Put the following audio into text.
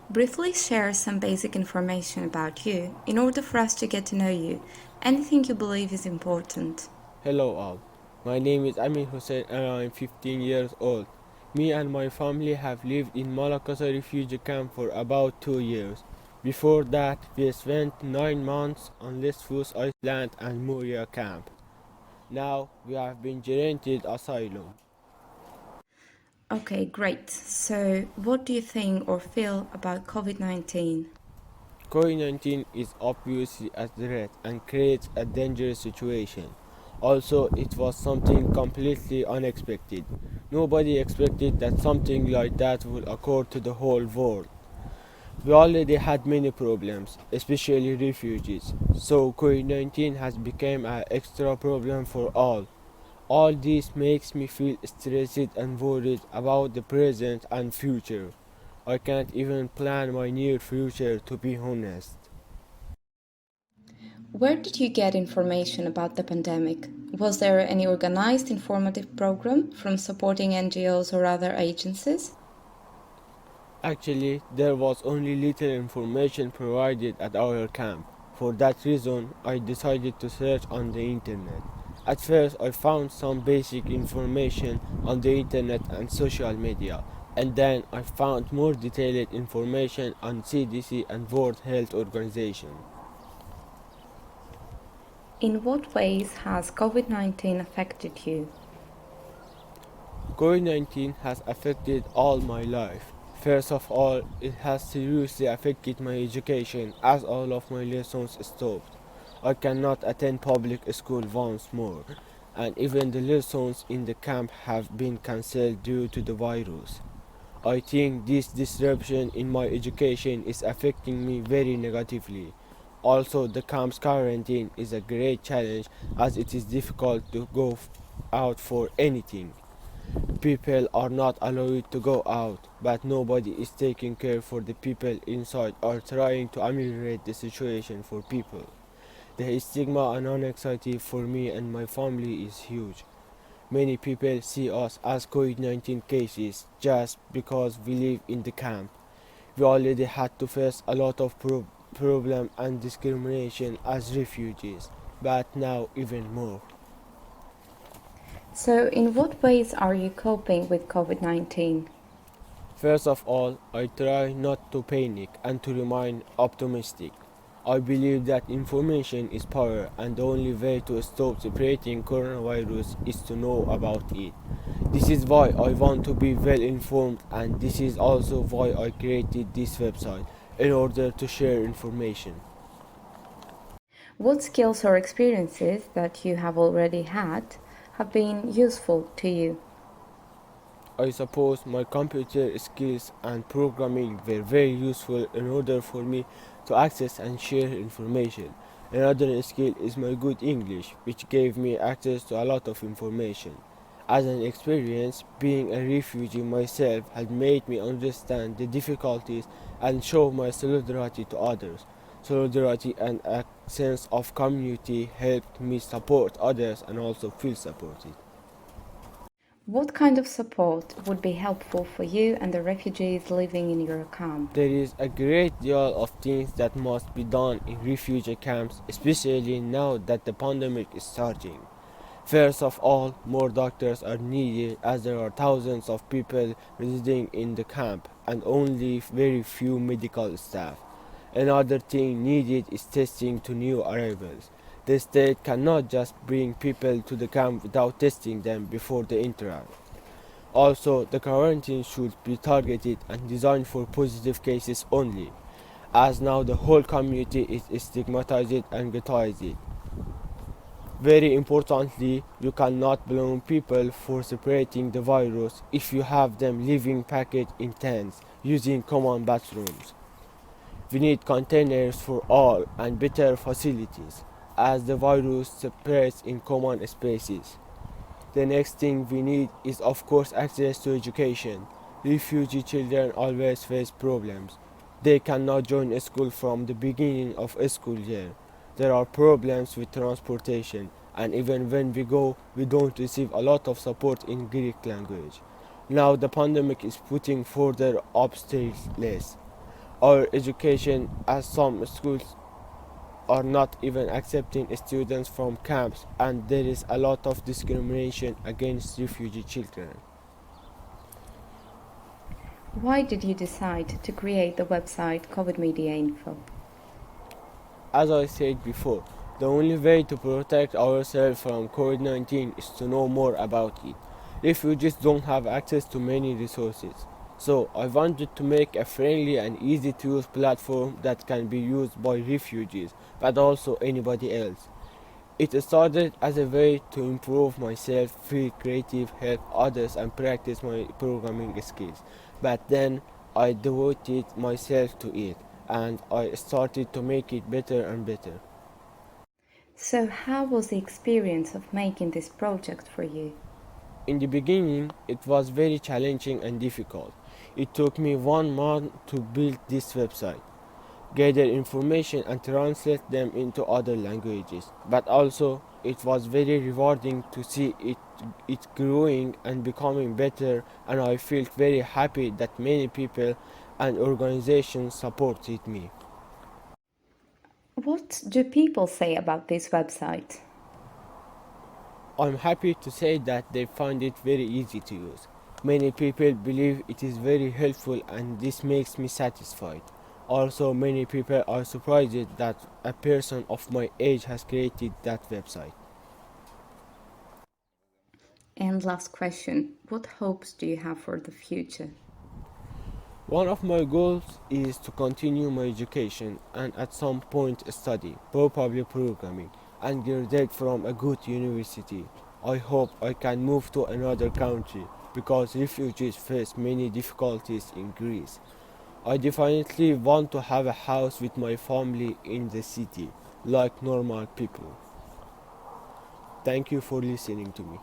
Briefly share some basic information about you in order for us to get to know you. Anything you believe is important. Hello all. My name is Amin Hussein and I am 15 years old. Me and my family have lived in Malakasa refugee camp for about 2 years. Before that, we spent 9 months on Lesbos Island and Moria camp. Now we have been granted asylum. Okay, great. So, what do you think or feel about COVID 19? COVID-19 is obviously a threat and creates a dangerous situation. Also, it was something completely unexpected. Nobody expected that something like that would occur to the whole world. We already had many problems, especially refugees, so COVID-19 has become an extra problem for all. All this makes me feel stressed and worried about the present and future. I can't even plan my near future, to be honest. Where did you get information about the pandemic? Was there any organized informative program from supporting NGOs or other agencies? Actually, there was only little information provided at our camp. For that reason, I decided to search on the internet. At first, I found some basic information on the internet and social media, and then I found more detailed information on CDC and World Health Organization. In what ways has COVID 19 affected you? COVID-19 has affected all my life. First of all, it has seriously affected my education as all of my lessons stopped. I cannot attend public school once more, and even the lessons in the camp have been cancelled due to the virus. I think this disruption in my education is affecting me very negatively. Also, the camp's quarantine is a great challenge as it is difficult to go out for anything. People are not allowed to go out, but nobody is taking care for the people inside or trying to ameliorate the situation for people. The stigma and anxiety for me and my family is huge. Many people see us as COVID-19 cases just because we live in the camp. We already had to face a lot of problem and discrimination as refugees, but now even more. So, in what ways are you coping with COVID 19? First of all, I try not to panic and to remain optimistic. I believe that information is power and the only way to stop spreading coronavirus is to know about it. This is why I want to be well informed, and this is also why I created this website in order to share information. What skills or experiences that you have already had have been useful to you? I suppose my computer skills and programming were very useful in order for me to access and share information. Another skill is my good English, which gave me access to a lot of information. As an experience, being a refugee myself had made me understand the difficulties and show my solidarity to others. Solidarity and a sense of community helped me support others and also feel supported. What kind of support would be helpful for you and the refugees living in your camp? There is a great deal of things that must be done in refugee camps, especially now that the pandemic is starting. First of all, more doctors are needed as there are thousands of people residing in the camp and only very few medical staff. Another thing needed is testing to new arrivals. The state cannot just bring people to the camp without testing them before they enter. Also, the quarantine should be targeted and designed for positive cases only, as now the whole community is stigmatized and ghettoized. Very importantly, you cannot blame people for spreading the virus if you have them living packed in tents using common bathrooms. We need containers for all and better facilities, as the virus spreads in common spaces. The next thing we need is of course access to education. Refugee children always face problems. They cannot join school from the beginning of a school year. There are problems with transportation, and even when we go, we don't receive a lot of support in Greek language. Now the pandemic is putting further obstacles. Our education, as some schools are not even accepting students from camps, and there is a lot of discrimination against refugee children. Why did you decide to create the website COVID Media Info? As I said before, the only way to protect ourselves from Covid-19 is to know more about it. Refugees don't have access to many resources. So I wanted to make a friendly and easy to use platform that can be used by refugees, but also anybody else. It started as a way to improve myself, feel creative, help others, and practice my programming skills. But then I devoted myself to it, and I started to make it better and better. So, how was the experience of making this project for you? In the beginning, it was very challenging and difficult. It took me 1 month to build this website, gather information and translate them into other languages. But also, it was very rewarding to see it growing and becoming better, and I felt very happy that many people and organizations supported me. What do people say about this website? I'm happy to say that they find it very easy to use. Many people believe it is very helpful, and this makes me satisfied. Also, many people are surprised that a person of my age has created that website. And last question, what hopes do you have for the future? One of my goals is to continue my education and at some point study, probably programming, and graduate from a good university. I hope I can move to another country because refugees face many difficulties in Greece. I definitely want to have a house with my family in the city, like normal people. Thank you for listening to me.